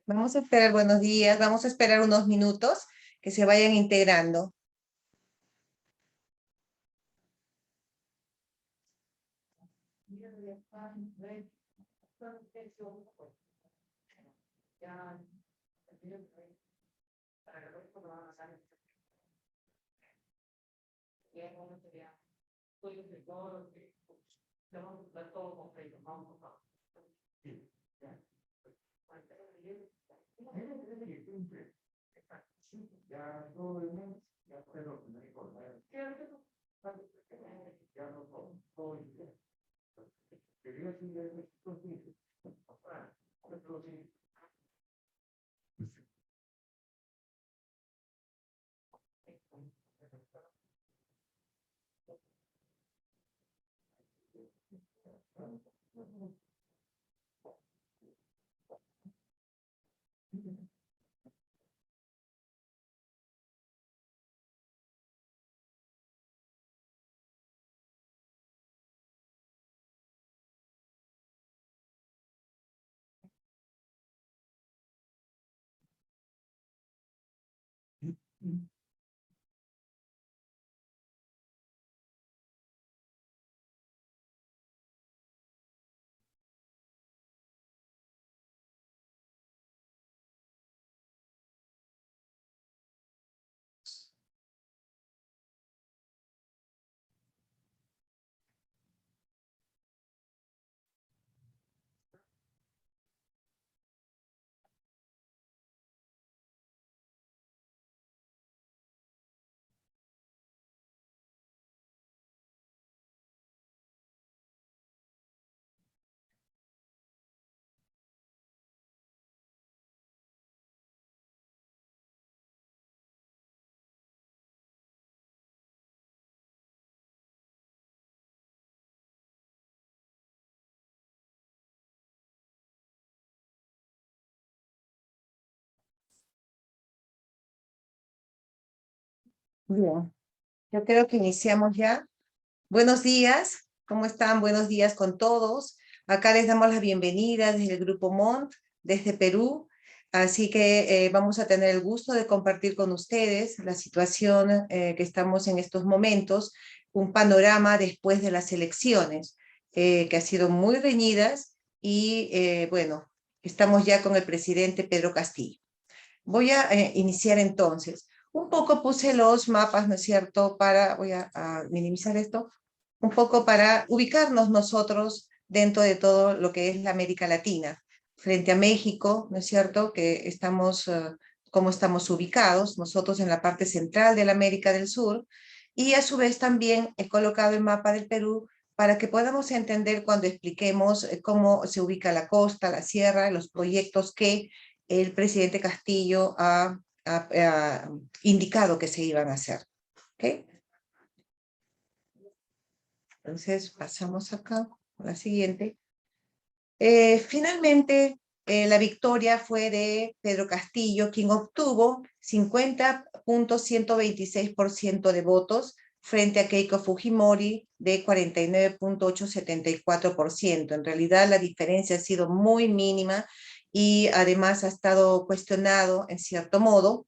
Vamos a esperar, buenos días, vamos a esperar unos minutos que se vayan integrando. Bien, yo creo que iniciamos ya. Buenos días, ¿cómo están? Buenos días con todos. Acá les damos la bienvenida desde el Grupo MONT, desde Perú. Así que vamos a tener el gusto de compartir con ustedes la situación que estamos en estos momentos, un panorama después de las elecciones, que han sido muy reñidas y bueno, estamos ya con el presidente Pedro Castillo. Voy a iniciar entonces. Un poco puse los mapas, ¿no es cierto? Voy a minimizar esto, un poco para ubicarnos nosotros dentro de todo lo que es la América Latina, frente a México, ¿no es cierto? Que estamos, cómo estamos ubicados, nosotros en la parte central de la América del Sur, y a su vez también he colocado el mapa del Perú para que podamos entender cuando expliquemos cómo se ubica la costa, la sierra, los proyectos que el presidente Castillo ha indicado que se iban a hacer. ¿Okay? Entonces, pasamos acá a la siguiente. Finalmente, la victoria fue de Pedro Castillo, quien obtuvo 50.126% de votos frente a Keiko Fujimori de 49.874%. En realidad, la diferencia ha sido muy mínima y además ha estado cuestionado en cierto modo.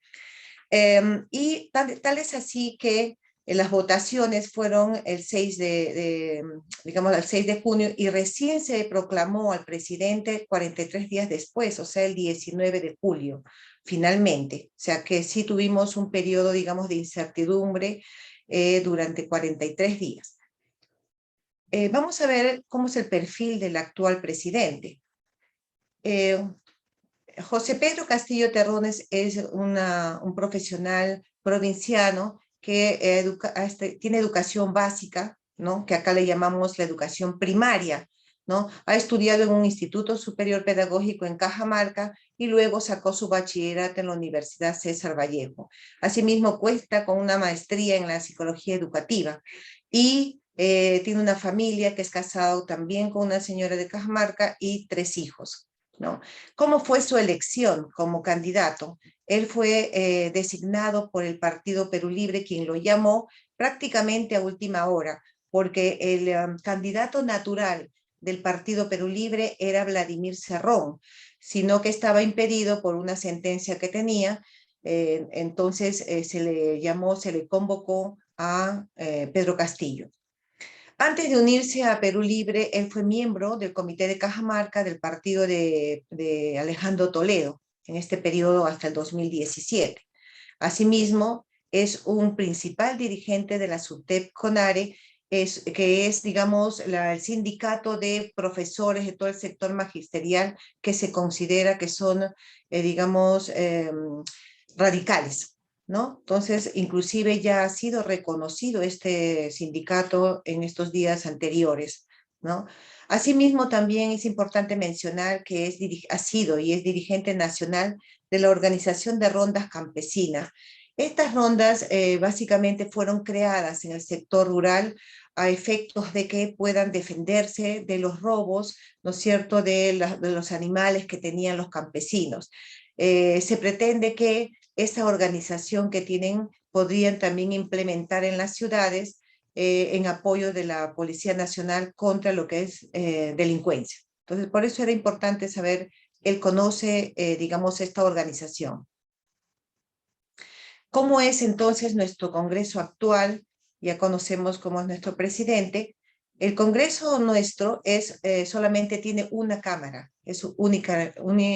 Y tal es así que las votaciones fueron el 6 digamos, el 6 de junio y recién se proclamó al presidente 43 días después, o sea, el 19 de julio, finalmente. O sea, que sí tuvimos un periodo, digamos, de incertidumbre durante 43 días. Vamos a ver cómo es el perfil del actual presidente. José Pedro Castillo Terrones es un profesional provinciano que tiene educación básica, ¿no? Que acá le llamamos la educación primaria, ¿no? Ha estudiado en un instituto superior pedagógico en Cajamarca y luego sacó su bachillerato en la Universidad César Vallejo. Asimismo, cuenta con una maestría en la psicología educativa y tiene una familia que es casado también con una señora de Cajamarca y 3 hijos. ¿no? ¿Cómo fue su elección como candidato? Él fue designado por el Partido Perú Libre, quien lo llamó prácticamente a última hora, porque el candidato natural del Partido Perú Libre era Vladimir Cerrón, sino que estaba impedido por una sentencia que tenía. Entonces se le convocó a Pedro Castillo. Antes de unirse a Perú Libre, él fue miembro del Comité de Cajamarca del partido de Alejandro Toledo, en este periodo hasta el 2017. Asimismo, es un principal dirigente de la SUTEP CONARE, que es, digamos, el sindicato de profesores de todo el sector magisterial que se considera que son, digamos, radicales, ¿no? Entonces, inclusive ya ha sido reconocido este sindicato en estos días anteriores, ¿no? Asimismo, también es importante mencionar que ha sido y es dirigente nacional de la Organización de Rondas Campesinas. Estas rondas básicamente fueron creadas en el sector rural a efectos de que puedan defenderse de los robos, ¿no es cierto?, de los animales que tenían los campesinos. Se pretende que esa organización que tienen podrían también implementar en las ciudades en apoyo de la Policía Nacional contra lo que es delincuencia. Entonces, por eso era importante saber, él conoce, digamos, esta organización. ¿Cómo es entonces nuestro Congreso actual? Ya conocemos cómo es nuestro presidente. El Congreso nuestro solamente tiene una cámara, es unicameral,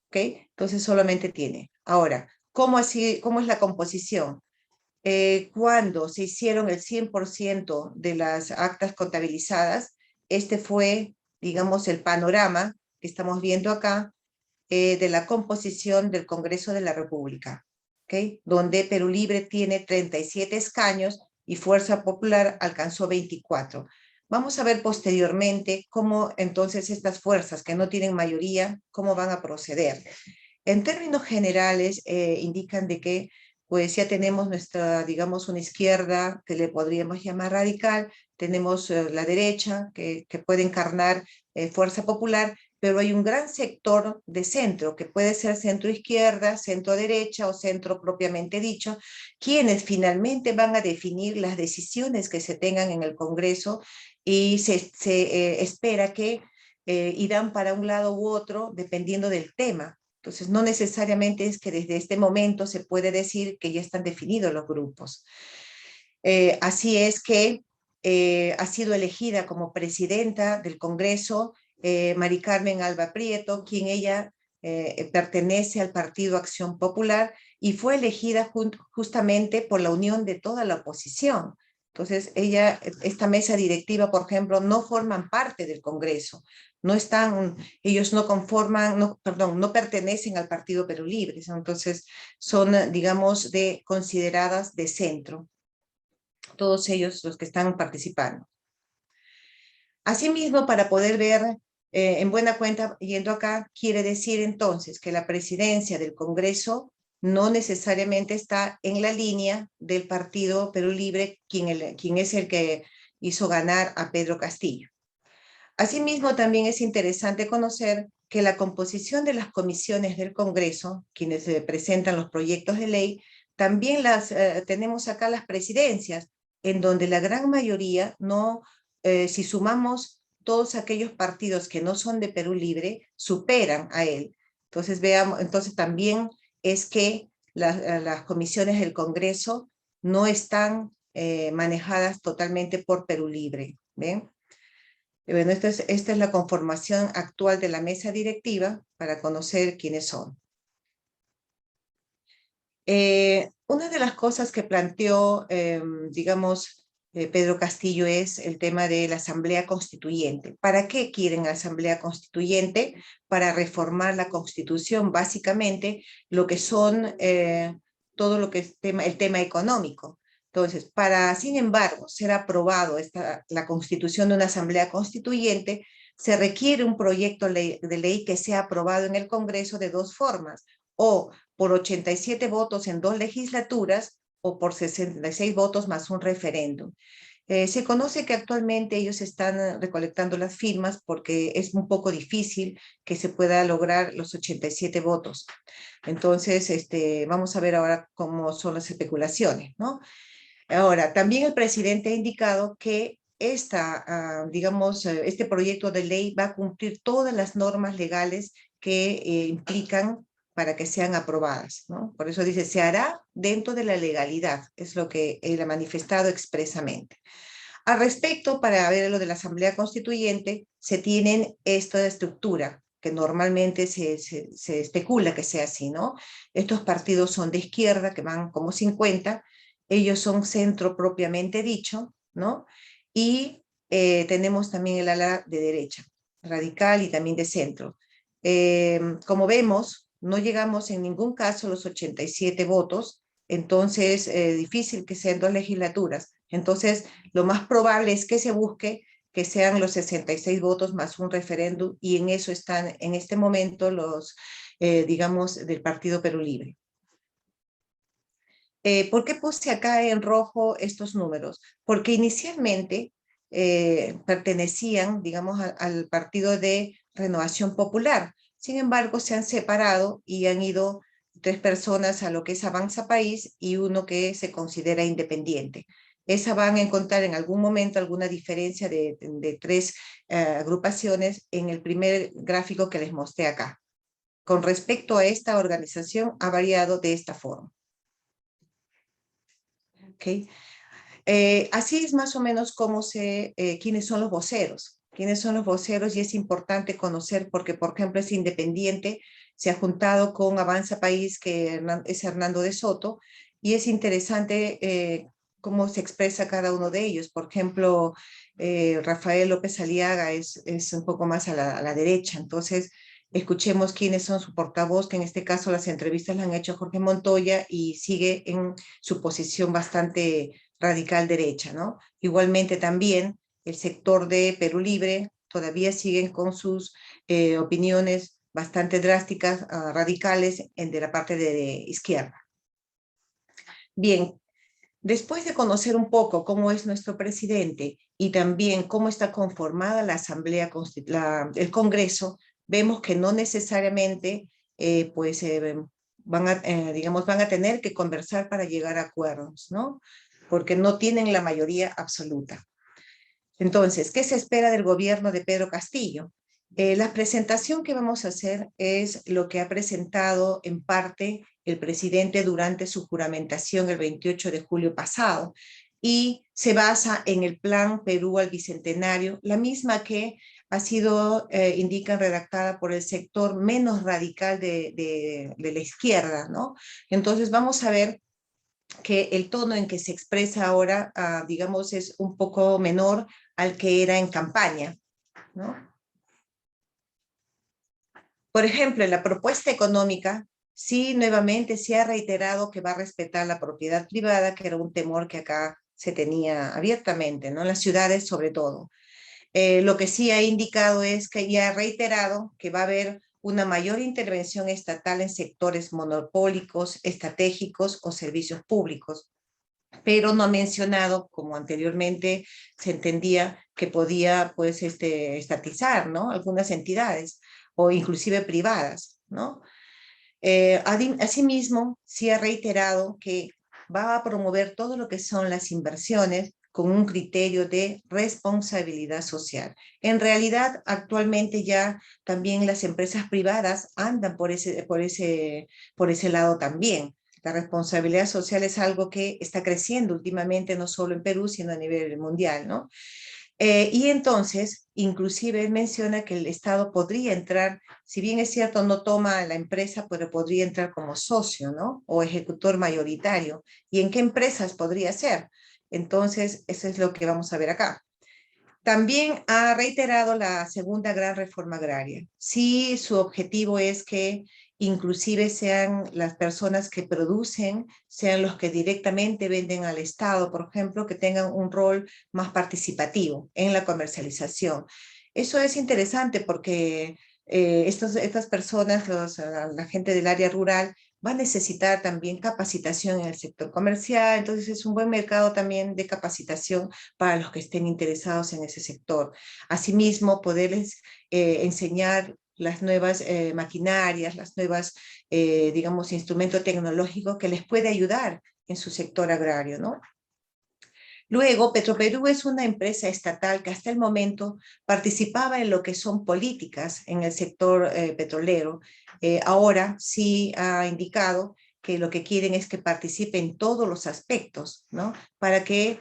¿ok? Entonces solamente tiene. Ahora, ¿cómo es la composición? Cuando se hicieron el 100% de las actas contabilizadas, este fue, digamos, el panorama que estamos viendo acá, de la composición del Congreso de la República, ¿okay? Donde Perú Libre tiene 37 escaños y Fuerza Popular alcanzó 24. Vamos a ver posteriormente cómo entonces estas fuerzas que no tienen mayoría, cómo van a proceder. En términos generales, indican de que pues ya tenemos nuestra, digamos, una izquierda que le podríamos llamar radical, tenemos la derecha que puede encarnar Fuerza Popular, pero hay un gran sector de centro, que puede ser centro-izquierda, centro-derecha o centro propiamente dicho, quienes finalmente van a definir las decisiones que se tengan en el Congreso y se espera que irán para un lado u otro dependiendo del tema. Entonces, no necesariamente es que desde este momento se puede decir que ya están definidos los grupos. Así es que ha sido elegida como presidenta del Congreso Mari Carmen Alba Prieto, quien ella pertenece al Partido Acción Popular y fue elegida justamente por la unión de toda la oposición. Entonces, esta mesa directiva, por ejemplo, no forman parte del Congreso, ellos no conforman, no pertenecen al Partido Perú Libre, entonces son, digamos, consideradas de centro, todos ellos los que están participando. Asimismo, para poder ver en buena cuenta, yendo acá, quiere decir entonces que la presidencia del Congreso no necesariamente está en la línea del Partido Perú Libre, quien es el que hizo ganar a Pedro Castillo. Asimismo, también es interesante conocer que la composición de las comisiones del Congreso, quienes presentan los proyectos de ley, también tenemos acá las presidencias, en donde la gran mayoría si sumamos todos aquellos partidos que no son de Perú Libre, superan a él. Entonces también es que las comisiones del Congreso no están manejadas totalmente por Perú Libre, ¿ven? Bueno, esta es la conformación actual de la mesa directiva para conocer quiénes son. Una de las cosas que planteó, digamos, Pedro Castillo es el tema de la Asamblea Constituyente. ¿Para qué quieren la Asamblea Constituyente? Para reformar la Constitución, básicamente, lo que son todo lo que es el tema económico. Entonces, sin embargo, ser aprobado la constitución de una asamblea constituyente, se requiere un proyecto de ley que sea aprobado en el Congreso de dos formas, o por 87 votos en dos legislaturas, o por 66 votos más un referéndum. Se conoce que actualmente ellos están recolectando las firmas porque es un poco difícil que se pueda lograr los 87 votos. Entonces, vamos a ver ahora cómo son las especulaciones, ¿no? Ahora, también el presidente ha indicado que este proyecto de ley va a cumplir todas las normas legales que implican para que sean aprobadas, ¿no? Por eso dice, se hará dentro de la legalidad, es lo que él ha manifestado expresamente. Al respecto, para ver lo de la Asamblea Constituyente, se tienen esta estructura, que normalmente se especula que sea así, ¿no? Estos partidos son de izquierda, que van como 50, ellos son centro propiamente dicho, ¿no? Y tenemos también el ala de derecha, radical y también de centro. Como vemos, no llegamos en ningún caso a los 87 votos, entonces difícil que sean dos legislaturas. Entonces, lo más probable es que se busque que sean los 66 votos más un referéndum, y en eso están en este momento los, digamos, del Partido Perú Libre. ¿Por qué puse acá en rojo estos números? Porque inicialmente pertenecían, digamos, al Partido de Renovación Popular. Sin embargo, se han separado y han ido 3 personas a lo que es Avanza País y uno que se considera independiente. Esa van a encontrar en algún momento alguna diferencia de 3 agrupaciones en el primer gráfico que les mostré acá. Con respecto a esta organización, ha variado de esta forma. ¿Okay? Así es más o menos como quiénes son los voceros. Quiénes son los voceros, y es importante conocer porque, por ejemplo, es independiente, se ha juntado con Avanza País, que es Hernando de Soto, y es interesante cómo se expresa cada uno de ellos. Por ejemplo, Rafael López Aliaga es un poco más a la derecha, entonces escuchemos quiénes son su portavoz, que en este caso las entrevistas las han hecho Jorge Montoya y sigue en su posición bastante radical derecha, ¿no? Igualmente también el sector de Perú Libre todavía siguen con sus opiniones bastante drásticas, radicales, de la parte de izquierda. Bien, después de conocer un poco cómo es nuestro presidente y también cómo está conformada la Asamblea, el Congreso, vemos que no necesariamente digamos, van a tener que conversar para llegar a acuerdos, ¿no? Porque no tienen la mayoría absoluta. Entonces, ¿qué se espera del gobierno de Pedro Castillo? La presentación que vamos a hacer es lo que ha presentado en parte el presidente durante su juramentación el 28 de julio pasado, y se basa en el Plan Perú al Bicentenario, la misma que ha sido, indican, redactada por el sector menos radical de la izquierda, ¿no? Entonces vamos a ver que el tono en que se expresa ahora, digamos, es un poco menor al que era en campaña, ¿no? Por ejemplo, en la propuesta económica, sí, nuevamente se ha reiterado que va a respetar la propiedad privada, que era un temor que acá se tenía abiertamente, ¿no? En las ciudades sobre todo. Lo que sí ha indicado es que ya ha reiterado que va a haber una mayor intervención estatal en sectores monopólicos, estratégicos o servicios públicos, pero no ha mencionado, como anteriormente se entendía, que podía, pues, estatizar, ¿no? Algunas entidades o inclusive privadas, ¿no? Asimismo, sí ha reiterado que va a promover todo lo que son las inversiones con un criterio de responsabilidad social. En realidad, actualmente ya también las empresas privadas andan por ese lado también. La responsabilidad social es algo que está creciendo últimamente, no solo en Perú, sino a nivel mundial, ¿no? Y entonces, inclusive él menciona que el Estado podría entrar, si bien es cierto, no toma la empresa, pero podría entrar como socio, ¿no? O ejecutor mayoritario. ¿Y en qué empresas podría ser? Entonces, eso es lo que vamos a ver acá. También ha reiterado la segunda gran reforma agraria. Sí, su objetivo es que inclusive sean las personas que producen, sean los que directamente venden al Estado, por ejemplo, que tengan un rol más participativo en la comercialización. Eso es interesante porque estas personas, la gente del área rural, va a necesitar también capacitación en el sector comercial, entonces es un buen mercado también de capacitación para los que estén interesados en ese sector. Asimismo, poderles enseñar las nuevas maquinarias, las nuevas, digamos, instrumentos tecnológicos que les puede ayudar en su sector agrario, ¿no? Luego, Petroperú es una empresa estatal que hasta el momento participaba en lo que son políticas en el sector petrolero. Ahora sí ha indicado que lo que quieren es que participe en todos los aspectos, ¿no? Para que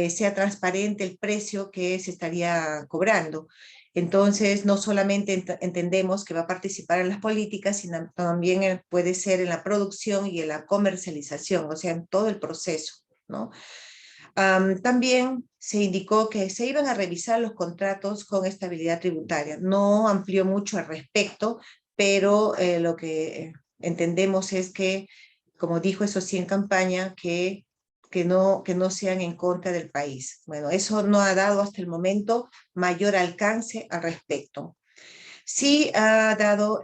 sea transparente el precio que se estaría cobrando. Entonces, no solamente entendemos que va a participar en las políticas, sino también puede ser en la producción y en la comercialización, o sea, en todo el proceso, ¿no? También se indicó que se iban a revisar los contratos con estabilidad tributaria. No amplió mucho al respecto, pero lo que entendemos es que, como dijo eso sí en campaña, que no sean en contra del país. Bueno, eso no ha dado hasta el momento mayor alcance al respecto. Sí ha dado,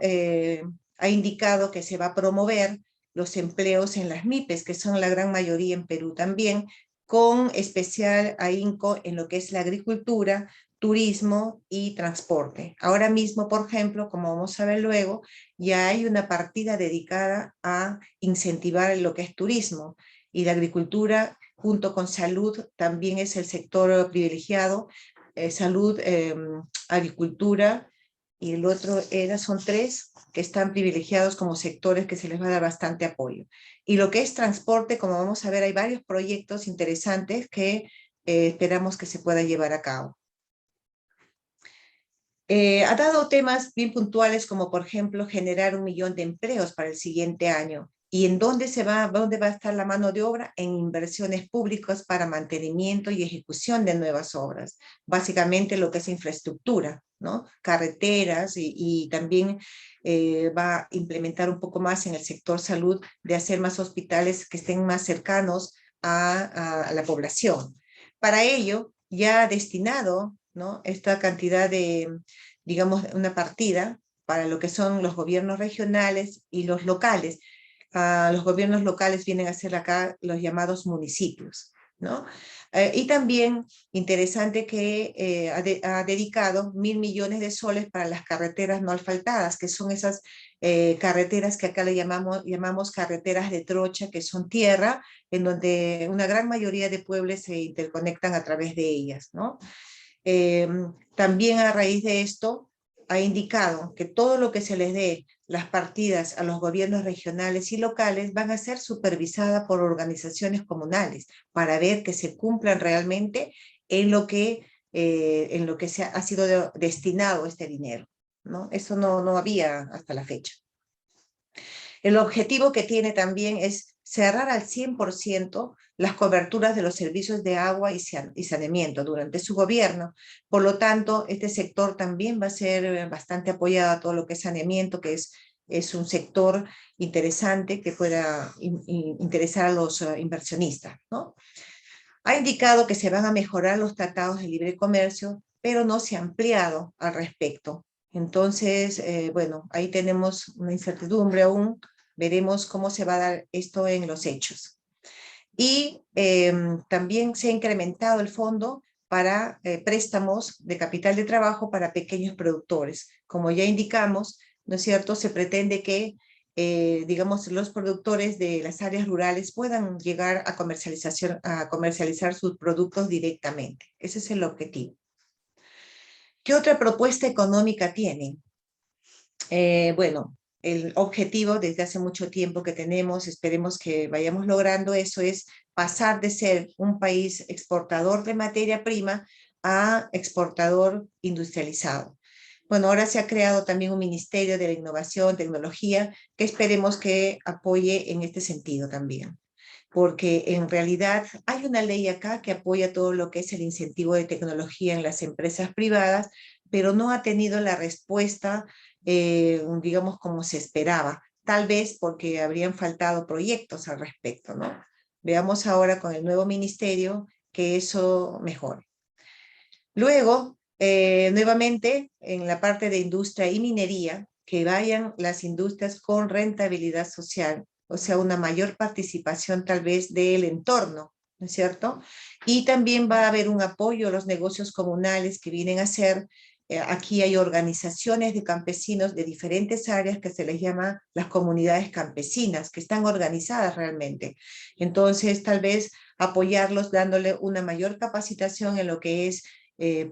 ha indicado que se va a promover los empleos en las MIPES, que son la gran mayoría en Perú también, con especial ahínco en lo que es la agricultura, turismo y transporte. Ahora mismo, por ejemplo, como vamos a ver luego, ya hay una partida dedicada a incentivar lo que es turismo y la agricultura junto con salud también es el sector privilegiado, salud, agricultura y el otro son tres que están privilegiados como sectores que se les va a dar bastante apoyo. Y lo que es transporte, como vamos a ver, hay varios proyectos interesantes que esperamos que se pueda llevar a cabo. Ha dado temas bien puntuales como, por ejemplo, generar 1 millón de empleos para el siguiente año. ¿Y en dónde va a estar la mano de obra? En inversiones públicas para mantenimiento y ejecución de nuevas obras. Básicamente lo que es infraestructura, ¿no? Carreteras y también va a implementar un poco más en el sector salud de hacer más hospitales que estén más cercanos a la población. Para ello, ya ha destinado, ¿no?, esta cantidad de, digamos, una partida para lo que son los gobiernos regionales y los locales. Los gobiernos locales vienen a ser acá los llamados municipios, ¿no? Y también interesante que ha dedicado 1.000 millones de soles para las carreteras no asfaltadas, que son esas carreteras que acá le llamamos carreteras de trocha, que son tierra, en donde una gran mayoría de pueblos se interconectan a través de ellas, ¿no? También a raíz de esto ha indicado que todo lo que se les dé las partidas a los gobiernos regionales y locales van a ser supervisadas por organizaciones comunales para ver que se cumplan realmente en lo que ha sido destinado este dinero, ¿no? Eso no había hasta la fecha. El objetivo que tiene también es cerrar al 100% las coberturas de los servicios de agua y saneamiento durante su gobierno. Por lo tanto, este sector también va a ser bastante apoyado a todo lo que es saneamiento, que es un sector interesante que pueda interesar a los inversionistas, ¿no? Ha indicado que se van a mejorar los tratados de libre comercio, pero no se ha ampliado al respecto. Entonces, bueno, ahí tenemos una incertidumbre aún, veremos cómo se va a dar esto en los hechos. Y también se ha incrementado el fondo para préstamos de capital de trabajo para pequeños productores. Como ya indicamos, ¿no es cierto?, se pretende que digamos, los productores de las áreas rurales puedan llegar a comercializar sus productos directamente. Ese es el objetivo. ¿Qué otra propuesta económica tienen? Bueno, el objetivo desde hace mucho tiempo que tenemos, esperemos que vayamos logrando eso, es pasar de ser un país exportador de materia prima a exportador industrializado. Bueno, ahora se ha creado también un Ministerio de la Innovación, Tecnología, que esperemos que apoye en este sentido también. Porque en realidad hay una ley acá que apoya todo lo que es el incentivo de tecnología en las empresas privadas, pero no ha tenido la respuesta, digamos, como se esperaba. Tal vez porque habrían faltado proyectos al respecto, ¿no? Veamos ahora con el nuevo ministerio que eso mejore. Luego, nuevamente, en la parte de industria y minería, que vayan las industrias con rentabilidad social, o sea, una mayor participación tal vez del entorno, ¿no es cierto? Y también va a haber un apoyo a los negocios comunales que vienen a ser, aquí hay organizaciones de campesinos de diferentes áreas que se les llama las comunidades campesinas, que están organizadas realmente. Entonces, tal vez apoyarlos dándole una mayor capacitación en lo que es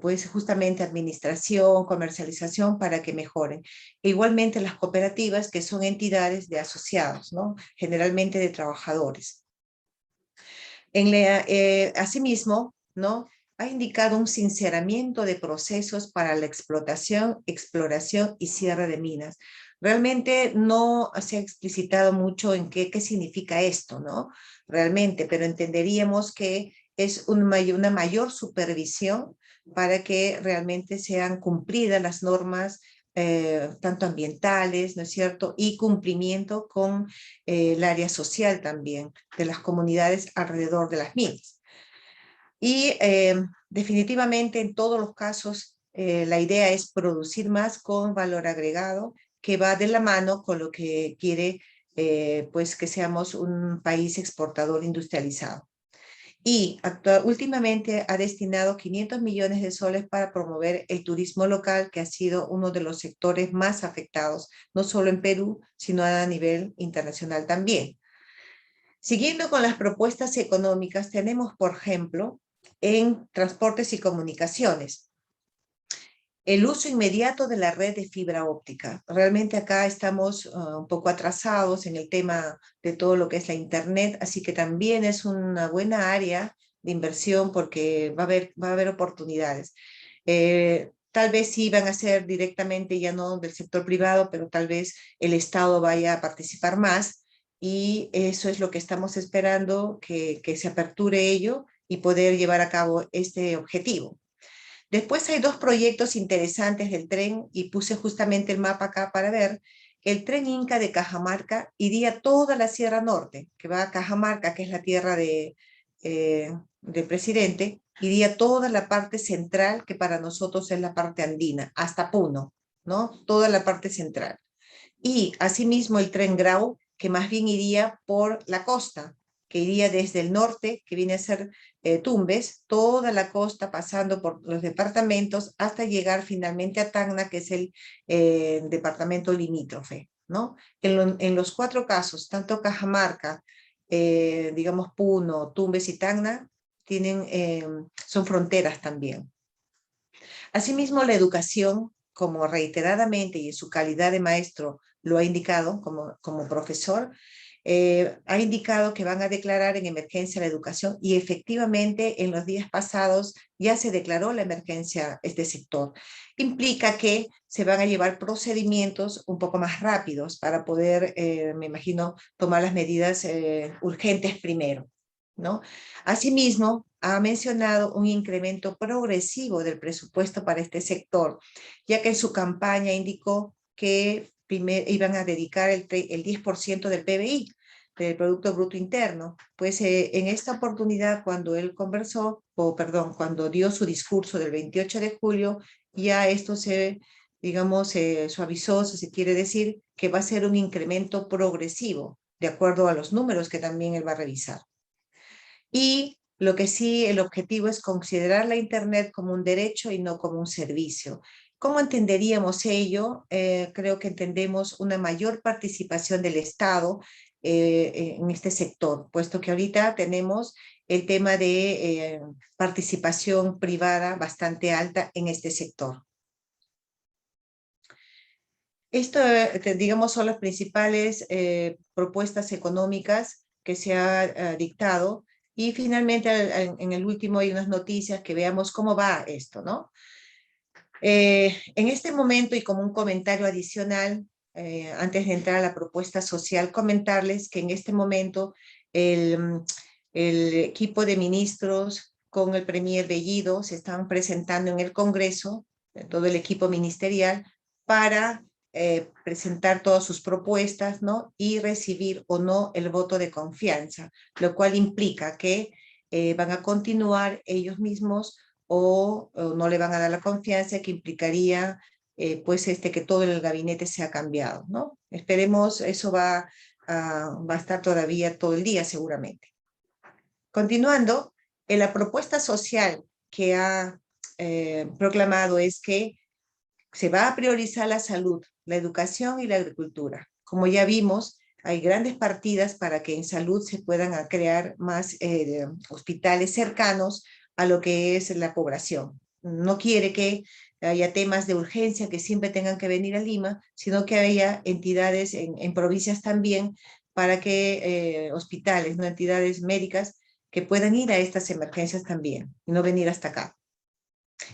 pues justamente administración, comercialización para que mejoren. E igualmente las cooperativas que son entidades de asociados, ¿no? Generalmente de trabajadores. Asimismo, ¿no? Ha indicado un sinceramiento de procesos para la explotación, exploración y cierre de minas. Realmente no se ha explicitado mucho en qué significa esto, ¿no? Realmente, pero entenderíamos que es una mayor supervisión para que realmente sean cumplidas las normas tanto ambientales, ¿no es cierto? Y cumplimiento con el área social también de las comunidades alrededor de las minas. Y definitivamente en todos los casos la idea es producir más con valor agregado que va de la mano con lo que quiere pues que seamos un país exportador industrializado. Y últimamente ha destinado 500 millones de soles para promover el turismo local, que ha sido uno de los sectores más afectados, no solo en Perú, sino a nivel internacional también. Siguiendo con las propuestas económicas, tenemos, por ejemplo, en transportes y comunicaciones, el uso inmediato de la red de fibra óptica. Realmente acá estamos un poco atrasados en el tema de todo lo que es la Internet, así que también es una buena área de inversión porque va a haber oportunidades. Tal vez sí van a ser directamente ya no del sector privado, pero tal vez el Estado vaya a participar más y eso es lo que estamos esperando, que se aperture ello y poder llevar a cabo este objetivo. Después hay dos proyectos interesantes del tren y puse justamente el mapa acá para ver. El tren Inca de Cajamarca iría toda la Sierra Norte, que va a Cajamarca, que es la tierra del presidente, iría toda la parte central, que para nosotros es la parte andina, hasta Puno, ¿no? Toda la parte central. Y asimismo el tren Grau, que más bien iría por la costa, que iría desde el norte, que viene a ser Tumbes, toda la costa pasando por los departamentos hasta llegar finalmente a Tacna, que es el departamento limítrofe, ¿no? En los cuatro casos, tanto Cajamarca, digamos Puno, Tumbes y Tacna, son fronteras también. Asimismo, la educación, como reiteradamente y en su calidad de maestro lo ha indicado como profesor, ha indicado que van a declarar en emergencia la educación y efectivamente en los días pasados ya se declaró la emergencia este sector. Implica que se van a llevar procedimientos un poco más rápidos para poder, me imagino, tomar las medidas urgentes primero, ¿no? Asimismo, ha mencionado un incremento progresivo del presupuesto para este sector, ya que en su campaña indicó que iban a dedicar el 10% del PBI, del Producto Bruto Interno. Pues en esta oportunidad, cuando él conversó, cuando dio su discurso del 28 de julio, ya esto se, digamos, suavizó, si se quiere decir, que va a ser un incremento progresivo, de acuerdo a los números que también él va a revisar. Y lo que sí, el objetivo es considerar la Internet como un derecho y no como un servicio. ¿Cómo entenderíamos ello? Creo que entendemos una mayor participación del Estado en este sector, puesto que ahorita tenemos el tema de participación privada bastante alta en este sector. Esto, digamos, son las principales propuestas económicas que se ha dictado y finalmente en el último hay unas noticias que veamos cómo va esto, ¿no? En este momento y como un comentario adicional, antes de entrar a la propuesta social, comentarles que en este momento el equipo de ministros con el premier Bellido se están presentando en el Congreso, todo el equipo ministerial, para presentar todas sus propuestas, ¿no? Y recibir o no el voto de confianza, lo cual implica que van a continuar ellos mismos o no le van a dar la confianza, que implicaría pues que todo el gabinete sea cambiado, ¿no? Esperemos, eso va va a estar todavía todo el día seguramente. Continuando, en la propuesta social que ha proclamado es que se va a priorizar la salud, la educación y la agricultura. Como ya vimos, hay grandes partidas para que en salud se puedan crear más hospitales cercanos a lo que es la población. No quiere que haya temas de urgencia que siempre tengan que venir a Lima, sino que haya entidades en provincias también para que hospitales, ¿no? Entidades médicas que puedan ir a estas emergencias también y no venir hasta acá.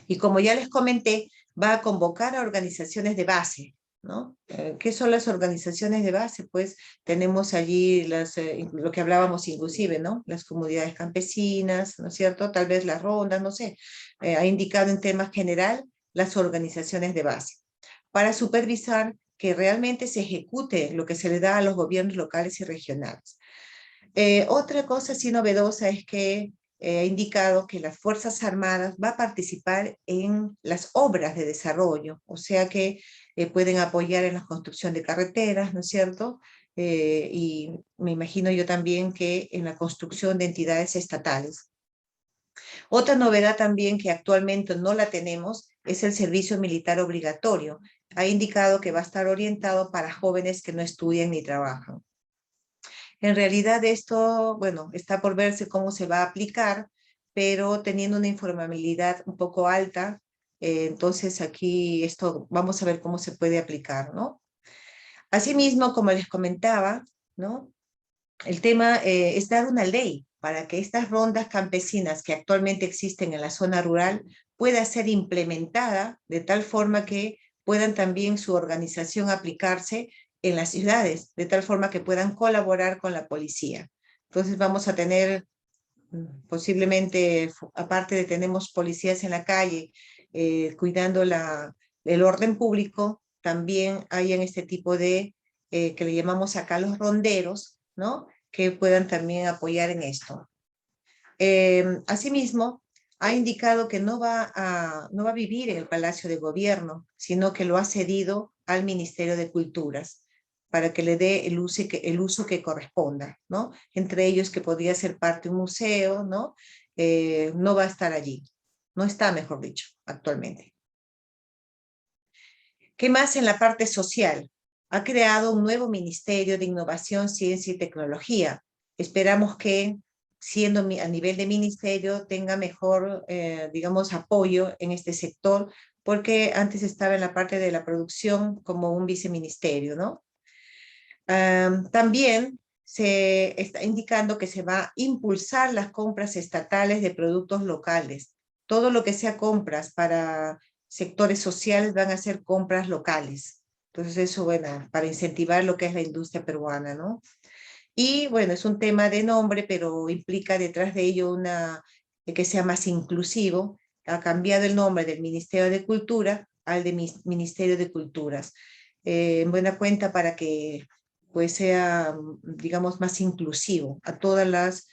Y como ya les comenté, va a convocar a organizaciones de base, ¿no? ¿Qué son las organizaciones de base? Pues tenemos allí lo que hablábamos inclusive, ¿no? Las comunidades campesinas, ¿no es cierto? Tal vez las rondas, no sé. Ha indicado en temas general las organizaciones de base para supervisar que realmente se ejecute lo que se le da a los gobiernos locales y regionales. Otra cosa sí novedosa es que ha indicado que las Fuerzas Armadas va a participar en las obras de desarrollo, o sea que pueden apoyar en la construcción de carreteras, ¿no es cierto? Y me imagino yo también que en la construcción de entidades estatales. Otra novedad también que actualmente no la tenemos es el servicio militar obligatorio. Ha indicado que va a estar orientado para jóvenes que no estudian ni trabajan. En realidad esto, bueno, está por verse cómo se va a aplicar, pero teniendo una informabilidad un poco alta, entonces aquí esto vamos a ver cómo se puede aplicar, ¿no? Asimismo, como les comentaba, ¿no? El tema es dar una ley para que estas rondas campesinas que actualmente existen en la zona rural pueda ser implementada de tal forma que puedan también su organización aplicarse en las ciudades, de tal forma que puedan colaborar con la policía. Entonces vamos a tener posiblemente, aparte de tenemos policías en la calle cuidando el orden público, también hay en este tipo de, que le llamamos acá los ronderos, ¿no? Que puedan también apoyar en esto. Asimismo, ha indicado que no va a vivir en el Palacio de Gobierno, sino que lo ha cedido al Ministerio de Culturas para que le dé el uso que corresponda, ¿no? Entre ellos que podría ser parte de un museo, ¿no? No va a estar allí. No está, mejor dicho, actualmente. ¿Qué más en la parte social? Ha creado un nuevo Ministerio de Innovación, Ciencia y Tecnología. Esperamos que, siendo a nivel de ministerio, tenga mejor, digamos, apoyo en este sector, porque antes estaba en la parte de la producción como un viceministerio, ¿no? También se está indicando que se va a impulsar las compras estatales de productos locales. Todo lo que sea compras para sectores sociales van a ser compras locales. Entonces eso, bueno, para incentivar lo que es la industria peruana, ¿no? Y bueno, es un tema de nombre, pero implica detrás de ello que sea más inclusivo. Ha cambiado el nombre del Ministerio de Cultura al de Ministerio de Culturas. En buena cuenta para que pues sea, digamos, más inclusivo a todas las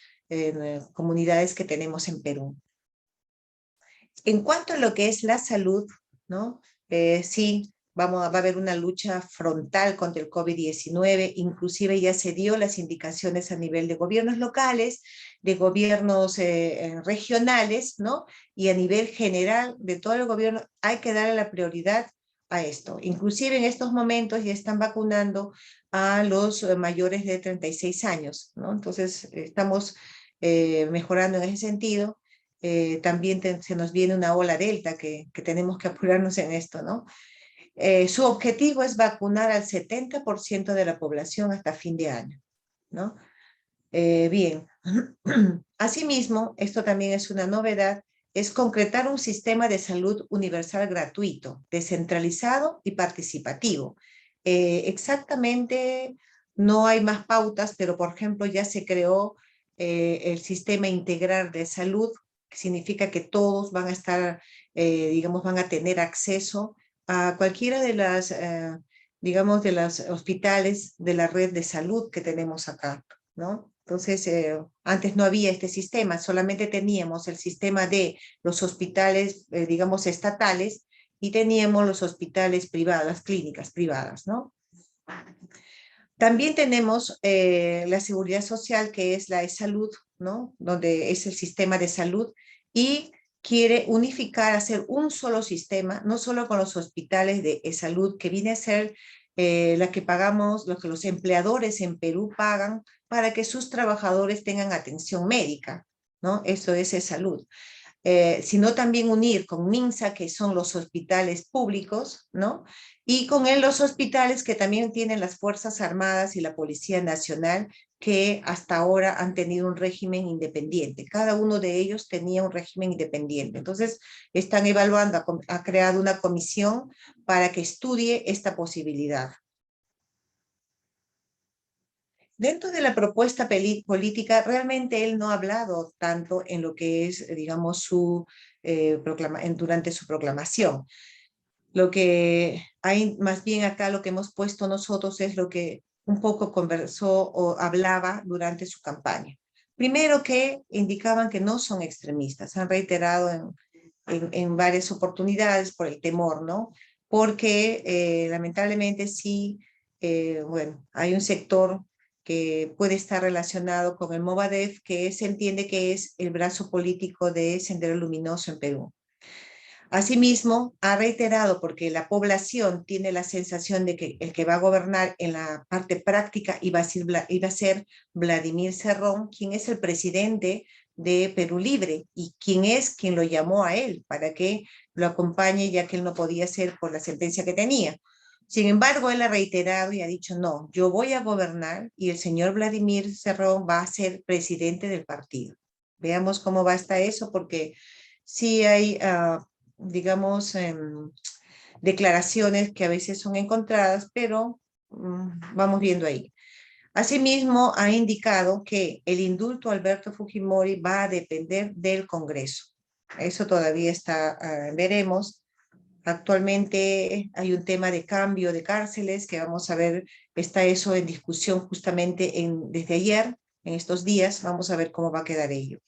comunidades que tenemos en Perú. En cuanto a lo que es la salud, ¿no? Sí, va a haber una lucha frontal contra el COVID-19, inclusive ya se dio las indicaciones a nivel de gobiernos locales, de gobiernos regionales, ¿no? Y a nivel general de todo el gobierno hay que darle la prioridad a esto. Inclusive en estos momentos ya están vacunando a los mayores de 36 años, ¿no? Entonces estamos mejorando en ese sentido. También se nos viene una ola delta que tenemos que apurarnos en esto, ¿no? Su objetivo es vacunar al 70% de la población hasta fin de año, ¿no? Bien, asimismo, esto también es una novedad, es concretar un sistema de salud universal gratuito, descentralizado y participativo. Exactamente, no hay más pautas, pero por ejemplo ya se creó el sistema integral de salud, que significa que todos van a estar, digamos, van a tener acceso a cualquiera de las, digamos, de los hospitales de la red de salud que tenemos acá, ¿no? Entonces, antes no había este sistema, solamente teníamos el sistema de los hospitales, digamos, estatales y teníamos los hospitales privados, las clínicas privadas, ¿no? También tenemos la seguridad social, que es la de salud, ¿no? Donde es el sistema de salud y quiere unificar, hacer un solo sistema, no solo con los hospitales de salud, que viene a ser la que pagamos, lo que los empleadores en Perú pagan para que sus trabajadores tengan atención médica, ¿no? Eso es salud. Sino también unir con MINSA, que son los hospitales públicos, ¿no? Y con él los hospitales que también tienen las Fuerzas Armadas y la Policía Nacional, que hasta ahora han tenido un régimen independiente. Cada uno de ellos tenía un régimen independiente. Entonces, están evaluando, ha creado una comisión para que estudie esta posibilidad. Dentro de la propuesta política, realmente él no ha hablado tanto en lo que es, digamos, durante su proclamación. Lo que hay más bien acá, lo que hemos puesto nosotros es lo que un poco conversó o hablaba durante su campaña. Primero, que indicaban que no son extremistas, han reiterado en varias oportunidades por el temor, ¿no? Porque lamentablemente sí, bueno, hay un sector que puede estar relacionado con el Movadef, que se entiende que es el brazo político de Sendero Luminoso en Perú. Asimismo, ha reiterado, porque la población tiene la sensación de que el que va a gobernar en la parte práctica iba a ser Vladimir Cerrón, quien es el presidente de Perú Libre y quien lo llamó a él para que lo acompañe, ya que él no podía ser por la sentencia que tenía. Sin embargo, él ha reiterado y ha dicho, no, yo voy a gobernar y el señor Vladimir Cerrón va a ser presidente del partido. Veamos cómo va hasta eso, porque sí hay digamos, declaraciones que a veces son encontradas, pero vamos viendo ahí. Asimismo, ha indicado que el indulto a Alberto Fujimori va a depender del Congreso. Eso todavía está, veremos. Actualmente hay un tema de cambio de cárceles que vamos a ver, está eso en discusión justamente desde ayer, en estos días, vamos a ver cómo va a quedar ello.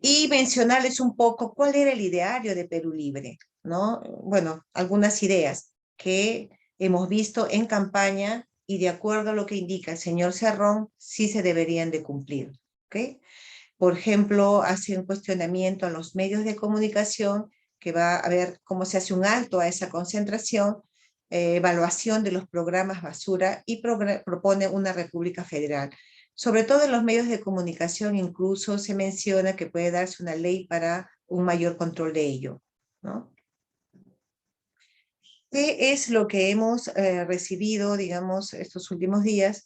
Y mencionarles un poco cuál era el ideario de Perú Libre, ¿no? Bueno, algunas ideas que hemos visto en campaña y de acuerdo a lo que indica el señor Cerrón, sí se deberían de cumplir, ¿ok? Por ejemplo, hace un cuestionamiento a los medios de comunicación que va a ver cómo se hace un alto a esa concentración, evaluación de los programas basura y propone una república federal. Sobre todo en los medios de comunicación incluso se menciona que puede darse una ley para un mayor control de ello, ¿no? ¿Qué es lo que hemos recibido, digamos, estos últimos días?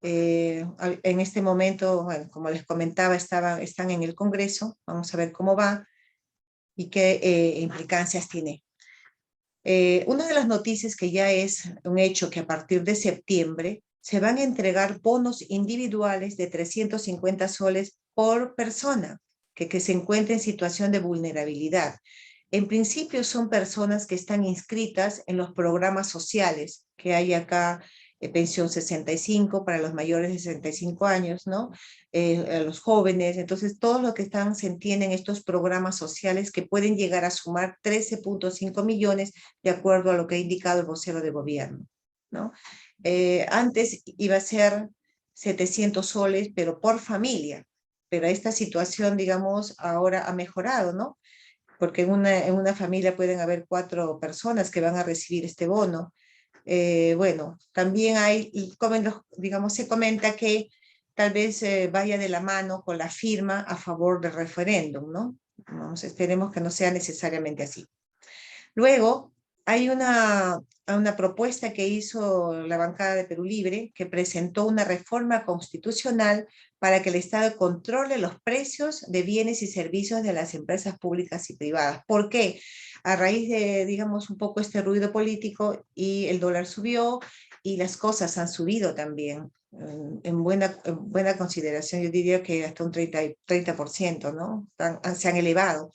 En este momento, bueno, como les comentaba, están en el Congreso, vamos a ver cómo va y qué implicancias tiene. Una de las noticias que ya es un hecho que a partir de septiembre se van a entregar bonos individuales de 350 soles por persona que se encuentre en situación de vulnerabilidad. En principio son personas que están inscritas en los programas sociales que hay acá, pensión 65 para los mayores de 65 años, ¿no? A los jóvenes, entonces todos los que se entienden estos programas sociales que pueden llegar a sumar 13.5 millones de acuerdo a lo que ha indicado el vocero de gobierno, ¿no? Antes iba a ser 700 soles, pero por familia, pero esta situación, digamos, ahora ha mejorado, ¿no? Porque en una familia pueden haber 4 personas que van a recibir este bono. Bueno, también hay, digamos, se comenta que tal vez vaya de la mano con la firma a favor del referéndum, ¿no? Vamos, esperemos que no sea necesariamente así. Luego, hay una propuesta que hizo la bancada de Perú Libre, que presentó una reforma constitucional para que el Estado controle los precios de bienes y servicios de las empresas públicas y privadas. ¿Por qué? A raíz de, digamos, un poco este ruido político y el dólar subió y las cosas han subido también. En buena consideración, yo diría que hasta un 30%, ¿no? Se han elevado.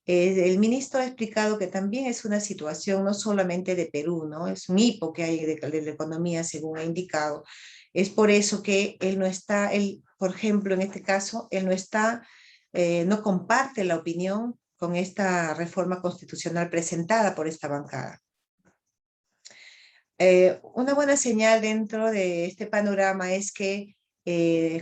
El ministro ha explicado que también es una situación no solamente de Perú, ¿no? Es un hipo que hay de la economía, según ha indicado. Es por eso que él no está, por ejemplo, en este caso, él no está, no comparte la opinión con esta reforma constitucional presentada por esta bancada. Una buena señal dentro de este panorama es que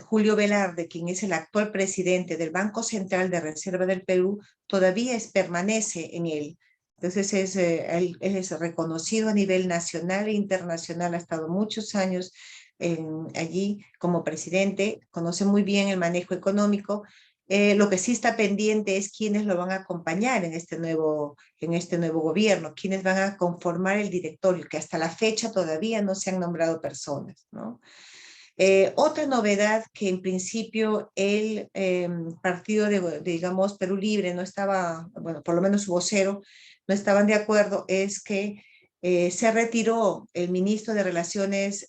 Julio Velarde, quien es el actual presidente del Banco Central de Reserva del Perú, todavía permanece en él. Entonces él es reconocido a nivel nacional e internacional, ha estado muchos años allí como presidente, conoce muy bien el manejo económico. Lo que sí está pendiente es quiénes lo van a acompañar en este nuevo gobierno, quiénes van a conformar el directorio, que hasta la fecha todavía no se han nombrado personas, ¿no? Otra novedad que en principio el partido digamos, Perú Libre no estaba, bueno, por lo menos su vocero, no estaban de acuerdo, es que se retiró el ministro de Relaciones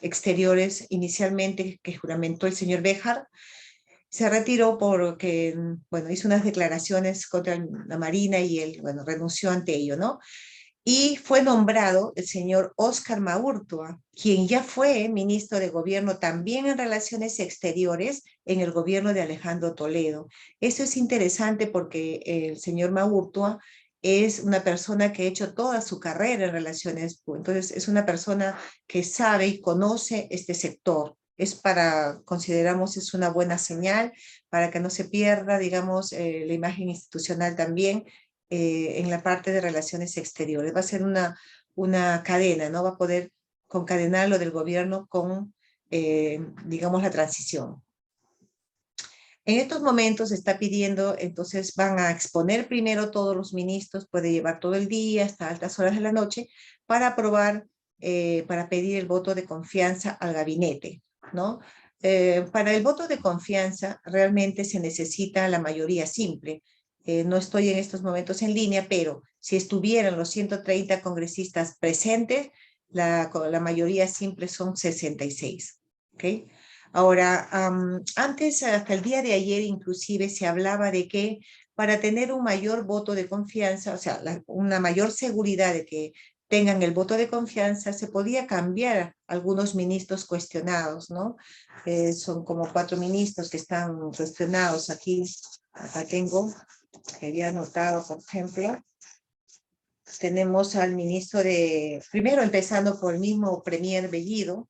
Exteriores inicialmente, que juramentó el señor Béjar, se retiró porque, bueno, hizo unas declaraciones contra la Marina y él, bueno, renunció ante ello, ¿no? Y fue nombrado el señor Óscar Maurtua, quien ya fue ministro de Gobierno también en Relaciones Exteriores en el gobierno de Alejandro Toledo. Eso es interesante porque el señor Maurtua es una persona que ha hecho toda su carrera en relaciones, entonces es una persona que sabe y conoce este sector. Consideramos, es una buena señal para que no se pierda, digamos, la imagen institucional también en la parte de relaciones exteriores. Va a ser una cadena, ¿no? Va a poder concadenar lo del gobierno con, digamos, la transición. En estos momentos se está pidiendo, entonces van a exponer primero todos los ministros, puede llevar todo el día hasta altas horas de la noche, para aprobar, para pedir el voto de confianza al gabinete, ¿no? Para el voto de confianza realmente se necesita la mayoría simple. No estoy en estos momentos en línea, pero si estuvieran los 130 congresistas presentes, la mayoría simple son 66, ¿ok? Ahora, antes, hasta el día de ayer, inclusive se hablaba de que para tener un mayor voto de confianza, o sea, una mayor seguridad de que tengan el voto de confianza, se podía cambiar algunos ministros cuestionados, ¿no? Son como 4 ministros que están cuestionados aquí. Acá tengo, que había anotado, por ejemplo. Tenemos al ministro primero empezando por el mismo Premier Bellido,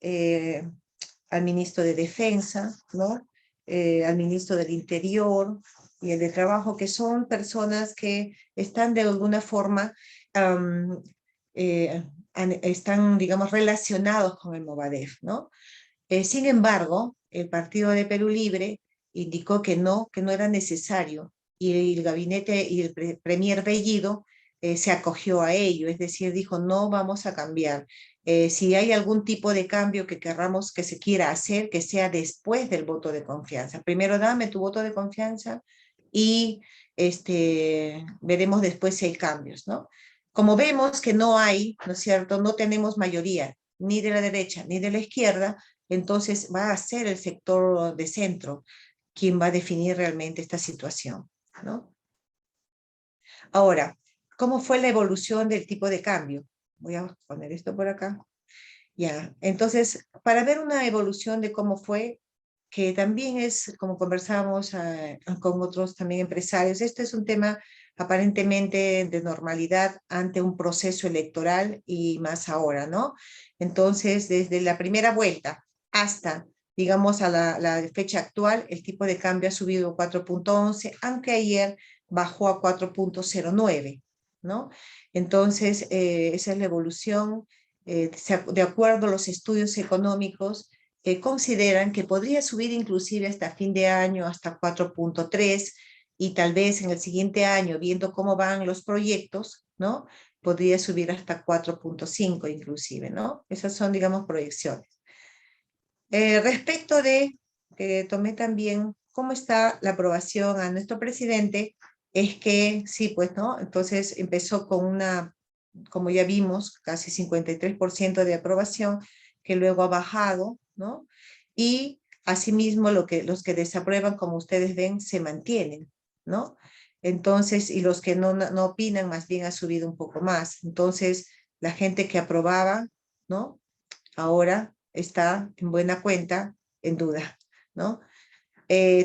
eh, al ministro de Defensa, ¿no? Al ministro del Interior y el de Trabajo, que son personas que están de alguna forma, um, están, digamos, relacionados con el Movadef, ¿no? Sin embargo, el Partido de Perú Libre indicó que no era necesario, y el gabinete y el premier Bellido se acogió a ello, es decir, dijo, no vamos a cambiar. Si hay algún tipo de cambio que querramos que se quiera hacer, que sea después del voto de confianza. Primero dame tu voto de confianza y veremos después si hay cambios, ¿no? Como vemos que no hay, ¿no es cierto? No tenemos mayoría, ni de la derecha ni de la izquierda, entonces va a ser el sector de centro quien va a definir realmente esta situación, ¿no? Ahora, ¿cómo fue la evolución del tipo de cambio? Voy a poner esto por acá. Ya, entonces, para ver una evolución de cómo fue, que también es, como conversábamos con otros también empresarios, este es un tema aparentemente de normalidad ante un proceso electoral y más ahora, ¿no? Entonces, desde la primera vuelta hasta, digamos, a la fecha actual, el tipo de cambio ha subido 4.11, aunque ayer bajó a 4.09, ¿no? Entonces, esa es la evolución. De acuerdo a los estudios económicos, consideran que podría subir inclusive hasta fin de año, hasta 4.3, y tal vez en el siguiente año, viendo cómo van los proyectos, ¿no? Podría subir hasta 4.5 inclusive, ¿no? Esas son, digamos, proyecciones. Respecto de, que tomé también, cómo está la aprobación a nuestro presidente, es que sí, pues, ¿no? Entonces empezó con como ya vimos, casi 53% de aprobación, que luego ha bajado, ¿no? Y asimismo los que desaprueban, como ustedes ven, se mantienen, ¿no? Entonces, y los que no opinan, más bien ha subido un poco más. Entonces, la gente que aprobaba, ¿no? Ahora está en buena cuenta, en duda, ¿no?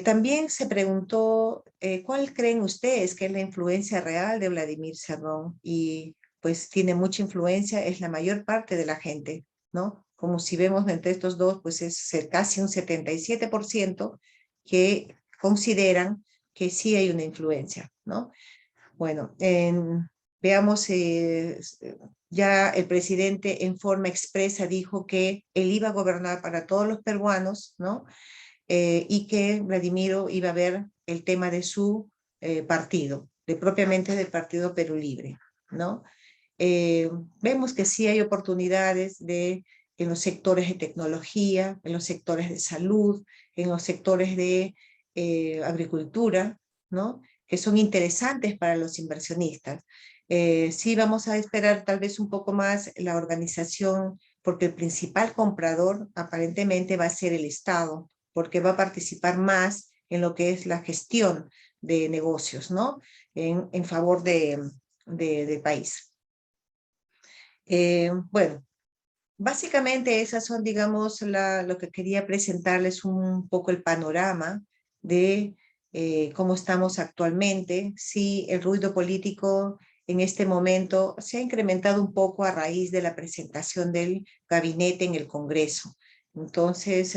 También se preguntó, ¿cuál creen ustedes que es la influencia real de Vladimir Cerrón? Y pues tiene mucha influencia, es la mayor parte de la gente, ¿no? Como si vemos entre estos dos, pues es casi un 77% que consideran que sí hay una influencia, ¿no? Bueno, veamos, ya el presidente en forma expresa dijo que él iba a gobernar para todos los peruanos, ¿no? Y que Vladimiro iba a ver el tema de su partido, propiamente del Partido Perú Libre, ¿no? Eh, Vemos que sí hay oportunidades en los sectores de tecnología, en los sectores de salud, en los sectores de agricultura, ¿no? Que son interesantes para los inversionistas. Sí vamos a esperar tal vez un poco más la organización, porque el principal comprador aparentemente va a ser el Estado, porque va a participar más en lo que es la gestión de negocios, ¿no? En favor del país. Bueno, básicamente esas son, digamos, lo que quería presentarles un poco el panorama de cómo estamos actualmente. Sí, el ruido político en este momento se ha incrementado un poco a raíz de la presentación del gabinete en el Congreso. Entonces,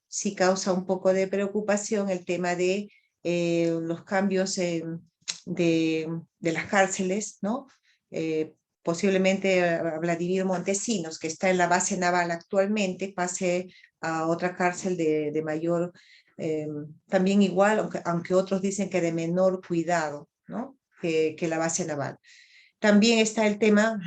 sí causa un poco de preocupación el tema de los cambios de las cárceles, ¿no? Posiblemente a Vladimir Montesinos, que está en la base naval actualmente, pase a otra cárcel de mayor, también igual, aunque otros dicen que de menor cuidado, ¿no? Que la base naval. También está el tema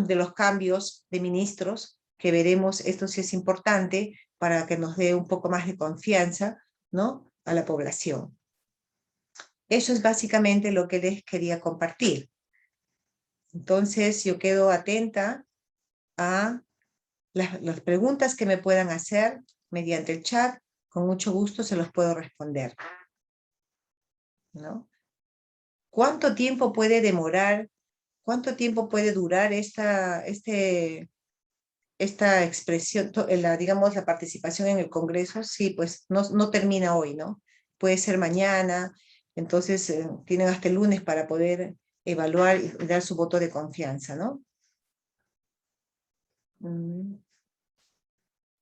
de los cambios de ministros, que veremos, esto sí es importante para que nos dé un poco más de confianza, ¿no? A la población. Eso es básicamente lo que les quería compartir. Entonces, yo quedo atenta a las preguntas que me puedan hacer mediante el chat. Con mucho gusto se los puedo responder, ¿no? ¿Cuánto tiempo puede demorar, cuánto tiempo puede durar esta expresión, digamos, la participación en el Congreso? Sí, pues no termina hoy, ¿no? Puede ser mañana, entonces tienen hasta el lunes para poder evaluar y dar su voto de confianza, ¿no?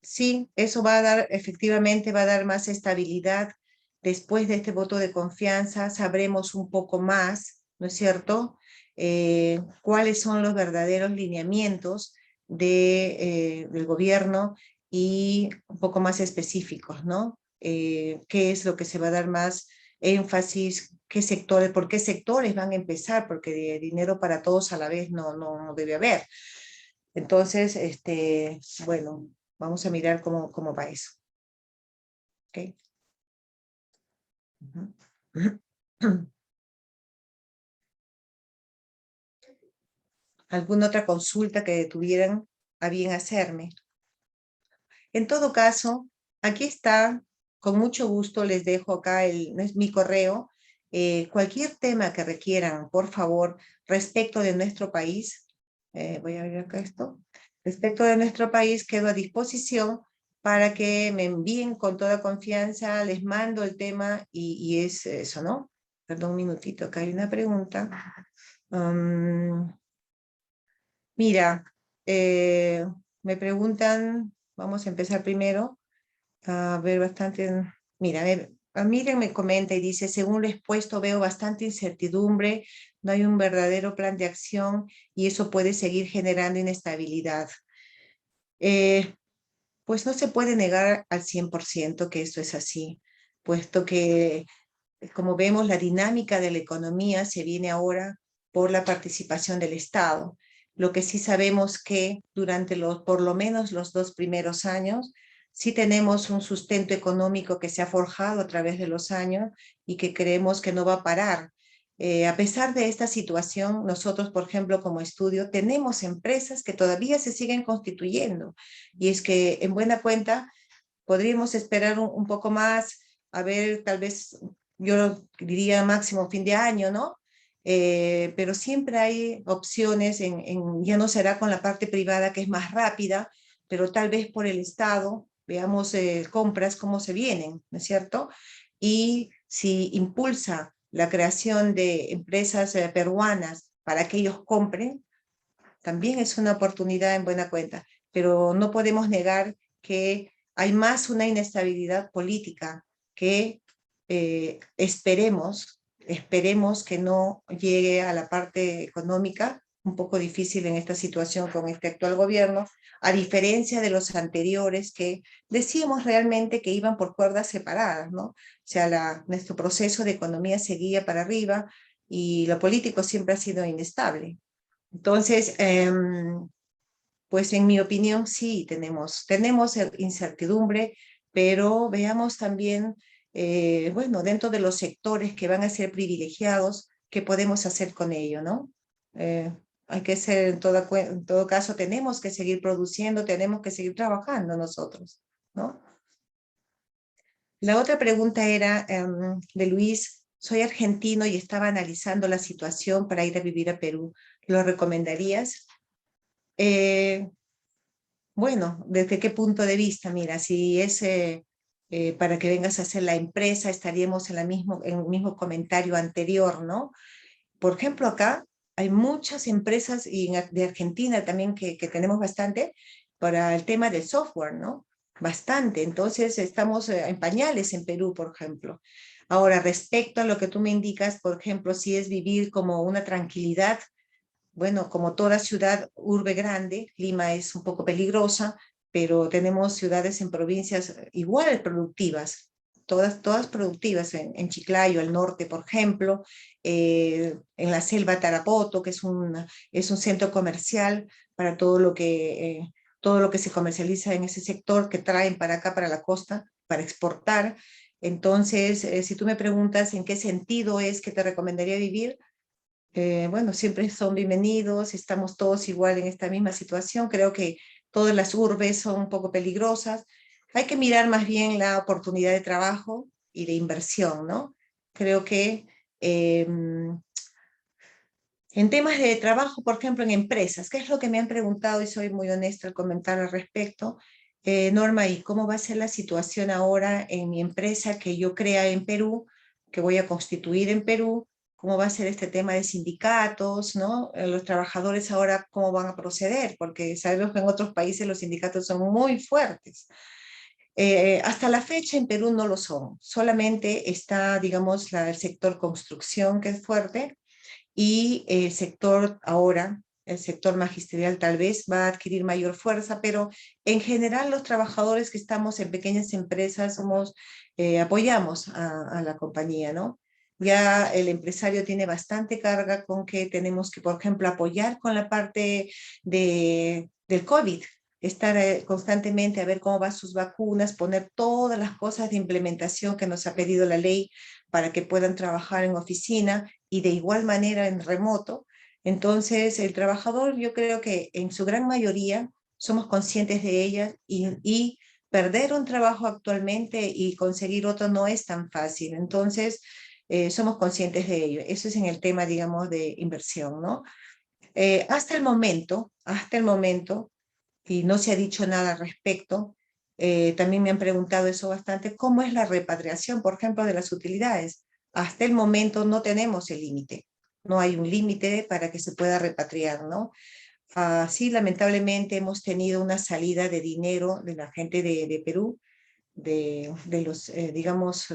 Sí, eso va a dar, efectivamente, va a dar más estabilidad. Después de este voto de confianza, sabremos un poco más, ¿no es cierto? Cuáles son los verdaderos lineamientos del gobierno y un poco más específicos, ¿no? ¿Qué es lo que se va a dar más énfasis? ¿Qué sectores, por qué sectores van a empezar? Porque de dinero para todos a la vez no debe haber. Entonces, bueno, vamos a mirar cómo va eso. ¿Okay? ¿Alguna otra consulta que tuvieran a bien hacerme? En todo caso, aquí está, con mucho gusto les dejo acá mi correo. Cualquier tema que requieran, por favor, respecto de nuestro país, voy a abrir acá esto, respecto de nuestro país, quedo a disposición para que me envíen con toda confianza, les mando el tema y es eso, ¿no? Perdón un minutito, acá hay una pregunta. Mira, me preguntan, vamos a empezar primero, a ver bastante, mira, Miriam me comenta y dice, según lo expuesto veo bastante incertidumbre, no hay un verdadero plan de acción y eso puede seguir generando inestabilidad. Pues no se puede negar al 100% que esto es así, puesto que, como vemos, la dinámica de la economía se viene ahora por la participación del Estado. Lo que sí sabemos que durante por lo menos los 2 primeros años, sí tenemos un sustento económico que se ha forjado a través de los años y que creemos que no va a parar. A pesar de esta situación, nosotros, por ejemplo, como estudio, tenemos empresas que todavía se siguen constituyendo. Y es que, en buena cuenta, podríamos esperar un poco más, a ver, tal vez, yo diría máximo fin de año, ¿no? Pero siempre hay opciones, ya no será con la parte privada que es más rápida, pero tal vez por el Estado, veamos compras cómo se vienen, ¿no es cierto? Y si impulsa la creación de empresas peruanas para que ellos compren, también es una oportunidad en buena cuenta, pero no podemos negar que hay más una inestabilidad política que esperemos que no llegue a la parte económica, un poco difícil en esta situación con este actual gobierno, a diferencia de los anteriores que decíamos realmente que iban por cuerdas separadas, ¿no? O sea, nuestro proceso de economía seguía para arriba y lo político siempre ha sido inestable. Entonces, pues en mi opinión sí tenemos incertidumbre, pero veamos también, bueno, dentro de los sectores que van a ser privilegiados, qué podemos hacer con ello, ¿no? Eh, hay que ser, en todo caso, tenemos que seguir produciendo, tenemos que seguir trabajando nosotros, ¿no? La otra pregunta era de Luis, soy argentino y estaba analizando la situación para ir a vivir a Perú. ¿Lo recomendarías? Eh, Bueno, ¿desde qué punto de vista? Mira, si es para que vengas a hacer la empresa, estaríamos en el mismo comentario anterior, ¿no? Por ejemplo, acá hay muchas empresas y de Argentina también que tenemos bastante para el tema del software, ¿no? Bastante. Entonces, estamos en pañales en Perú, por ejemplo. Ahora, respecto a lo que tú me indicas, por ejemplo, si es vivir como una tranquilidad, bueno, como toda ciudad, urbe grande, Lima es un poco peligrosa, pero tenemos ciudades en provincias igual productivas, todas productivas, en Chiclayo, al norte, por ejemplo, en la selva Tarapoto, que es un centro comercial para todo lo que se comercializa en ese sector, que traen para acá, para la costa, para exportar. Entonces, si tú me preguntas en qué sentido es que te recomendaría vivir, bueno, siempre son bienvenidos, estamos todos igual en esta misma situación. Creo que todas las urbes son un poco peligrosas. Hay que mirar más bien la oportunidad de trabajo y de inversión, ¿no? Creo que en temas de trabajo, por ejemplo, en empresas, ¿qué es lo que me han preguntado y soy muy honesta al comentar al respecto? Norma, ¿y cómo va a ser la situación ahora en mi empresa que yo crea en Perú, que voy a constituir en Perú? ¿Cómo va a ser este tema de sindicatos, ¿no? Los trabajadores ahora, ¿cómo van a proceder? Porque sabemos que en otros países los sindicatos son muy fuertes. Hasta la fecha en Perú no lo son, solamente está, digamos, el sector construcción que es fuerte, y el sector ahora, el sector magisterial tal vez va a adquirir mayor fuerza, pero en general los trabajadores que estamos en pequeñas empresas apoyamos a la compañía, ¿no? Ya el empresario tiene bastante carga con que tenemos que, por ejemplo, apoyar con la parte del COVID, estar constantemente a ver cómo van sus vacunas, poner todas las cosas de implementación que nos ha pedido la ley para que puedan trabajar en oficina y de igual manera en remoto. Entonces, el trabajador, yo creo que en su gran mayoría somos conscientes de ellas y perder un trabajo actualmente y conseguir otro no es tan fácil. Entonces, somos conscientes de ello. Eso es en el tema, digamos, de inversión, ¿no? Hasta el momento, y no se ha dicho nada al respecto, también me han preguntado eso bastante, ¿cómo es la repatriación, por ejemplo, de las utilidades? Hasta el momento no tenemos el límite, no hay un límite para que se pueda repatriar, ¿no? Sí, lamentablemente hemos tenido una salida de dinero de la gente de Perú, de los, digamos,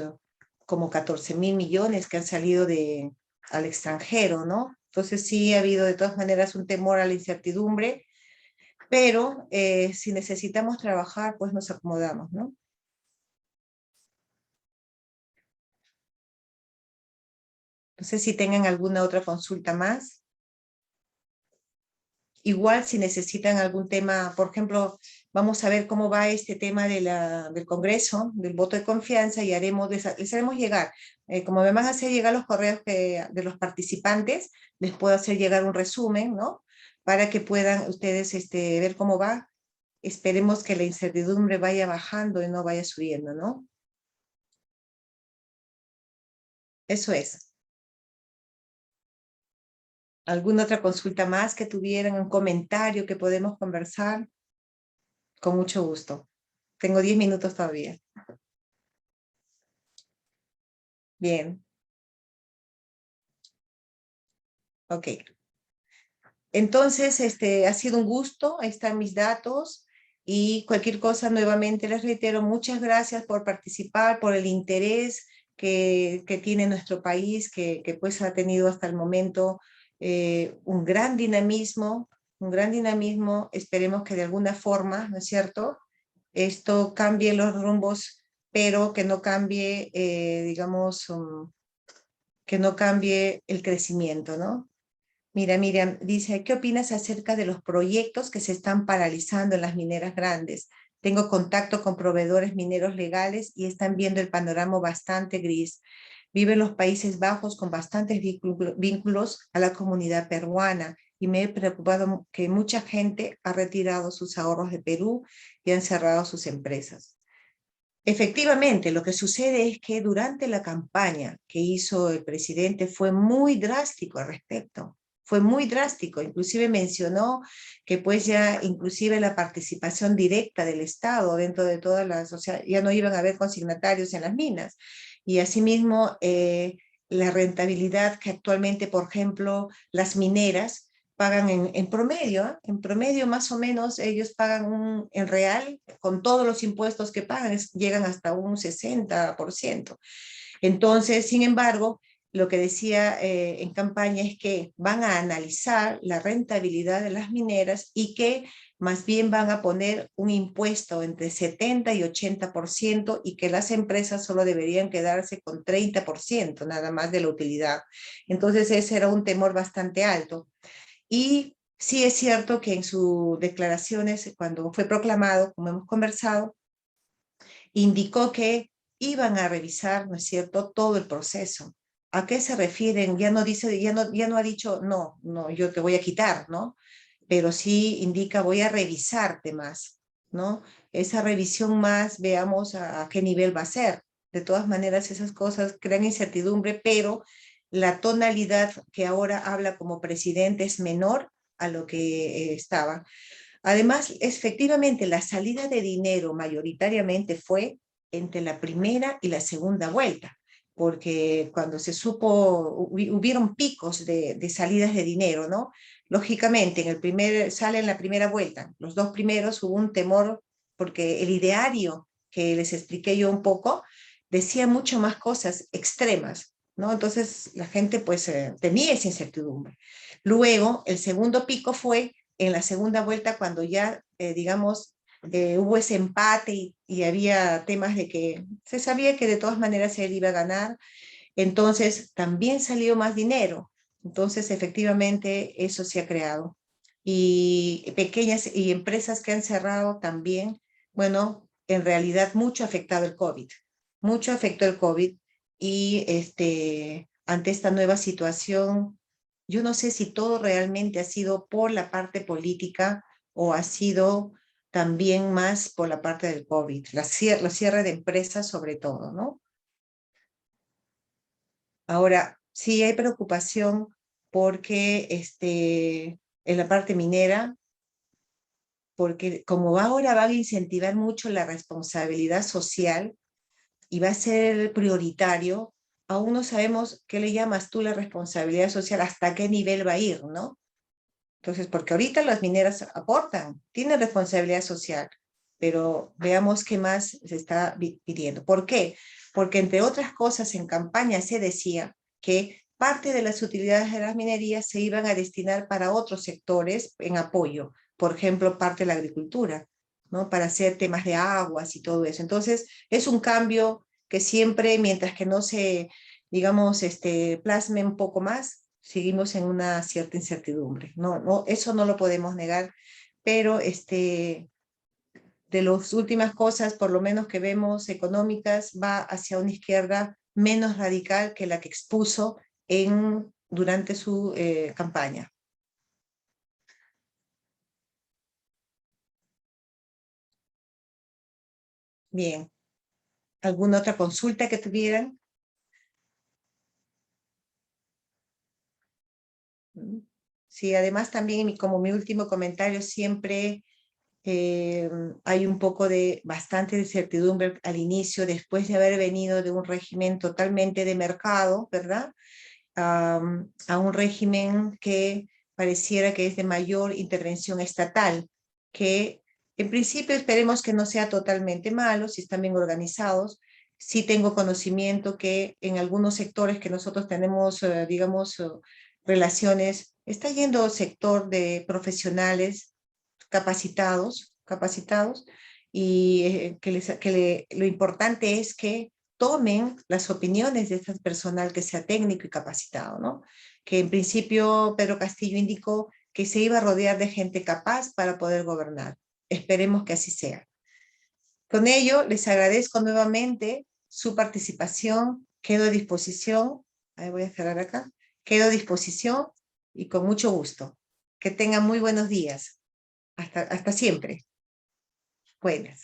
como 14.000 millones que han salido al extranjero, ¿no? Entonces sí ha habido de todas maneras un temor a la incertidumbre, pero si necesitamos trabajar, pues nos acomodamos, ¿no? No sé si tengan alguna otra consulta más. Igual si necesitan algún tema, por ejemplo, vamos a ver cómo va este tema del Congreso, del voto de confianza y les haremos llegar. Como me van a hacer llegar los correos de los participantes, les puedo hacer llegar un resumen, ¿no? Para que puedan ustedes ver cómo va. Esperemos que la incertidumbre vaya bajando y no vaya subiendo, ¿no? Eso es. ¿Alguna otra consulta más que tuvieran, un comentario que podemos conversar? Con mucho gusto. Tengo 10 minutos todavía. Bien, ok. Entonces, ha sido un gusto, ahí están mis datos y cualquier cosa nuevamente les reitero, muchas gracias por participar, por el interés que tiene nuestro país, que pues ha tenido hasta el momento un gran dinamismo, esperemos que de alguna forma, ¿no es cierto?, esto cambie los rumbos, pero que no cambie, digamos, que no cambie el crecimiento, ¿no? Mira, Miriam, dice, ¿qué opinas acerca de los proyectos que se están paralizando en las mineras grandes? Tengo contacto con proveedores mineros legales y están viendo el panorama bastante gris. Vivo en los Países Bajos con bastantes vínculos a la comunidad peruana y me he preocupado que mucha gente ha retirado sus ahorros de Perú y han cerrado sus empresas. Efectivamente, lo que sucede es que durante la campaña que hizo el presidente fue muy drástico al respecto. Fue muy drástico, inclusive mencionó que pues ya inclusive la participación directa del Estado dentro de todas las, o sea, ya no iban a haber consignatarios en las minas. Y asimismo, la rentabilidad que actualmente, por ejemplo, las mineras pagan en promedio más o menos ellos pagan en real, con todos los impuestos que pagan, llegan hasta un 60%. Entonces, sin embargo, lo que decía en campaña es que van a analizar la rentabilidad de las mineras y que más bien van a poner un impuesto entre 70 y 80% y que las empresas solo deberían quedarse con 30% nada más de la utilidad. Entonces ese era un temor bastante alto. Y sí es cierto que en sus declaraciones, cuando fue proclamado, como hemos conversado, indicó que iban a revisar, ¿no es cierto?, todo el proceso. ¿A qué se refieren? Ya no dice, ya no ha dicho, no, no, yo te voy a quitar, ¿no? Pero sí indica, voy a revisarte más, ¿no? Esa revisión más, veamos a qué nivel va a ser. De todas maneras, esas cosas crean incertidumbre, pero la tonalidad que ahora habla como presidente es menor a lo que estaba. Además, efectivamente, la salida de dinero mayoritariamente fue entre la primera y la segunda vuelta, porque cuando se supo, hubieron picos de salidas de dinero, ¿no? Lógicamente, sale en la primera vuelta, los dos primeros hubo un temor, porque el ideario que les expliqué yo un poco, decía mucho más cosas extremas, ¿no? Entonces la gente pues tenía esa incertidumbre. Luego, el segundo pico fue en la segunda vuelta cuando ya, digamos, hubo ese empate y había temas de que se sabía que de todas maneras él iba a ganar, entonces también salió más dinero. Entonces, efectivamente, eso se ha creado. Y pequeñas y empresas que han cerrado también, bueno, en realidad mucho ha afectado el COVID, mucho afectó el COVID y ante esta nueva situación, yo no sé si todo realmente ha sido por la parte política o ha sido también más por la parte del COVID, la cierre de empresas sobre todo, ¿no? Ahora, sí hay preocupación porque en la parte minera, porque como ahora van a incentivar mucho la responsabilidad social y va a ser prioritario, aún no sabemos qué le llamas tú la responsabilidad social, hasta qué nivel va a ir, ¿no? Entonces, porque ahorita las mineras aportan, tienen responsabilidad social, pero veamos qué más se está pidiendo. ¿Por qué? Porque entre otras cosas en campaña se decía que parte de las utilidades de las minerías se iban a destinar para otros sectores en apoyo, por ejemplo, parte de la agricultura, ¿no? Para hacer temas de aguas y todo eso. Entonces, es un cambio que siempre, mientras que no se, digamos, plasme un poco más, seguimos en una cierta incertidumbre. No, no, eso no lo podemos negar, pero de las últimas cosas, por lo menos que vemos económicas, va hacia una izquierda menos radical que la que expuso durante su campaña. Bien, ¿alguna otra consulta que tuvieran? Sí, además también como mi último comentario siempre hay un poco de bastante incertidumbre al inicio, después de haber venido de un régimen totalmente de mercado, ¿verdad? A un régimen que pareciera que es de mayor intervención estatal, que en principio esperemos que no sea totalmente malo, si están bien organizados. Sí tengo conocimiento que en algunos sectores que nosotros tenemos, digamos, relaciones, está yendo sector de profesionales capacitados, y lo importante es que tomen las opiniones de este personal que sea técnico y capacitado, ¿no? Que en principio Pedro Castillo indicó que se iba a rodear de gente capaz para poder gobernar. Esperemos que así sea. Con ello, les agradezco nuevamente su participación. Quedo a disposición. Ahí voy a cerrar acá. Quedo a disposición y con mucho gusto. Que tengan muy buenos días. Hasta siempre. Buenas.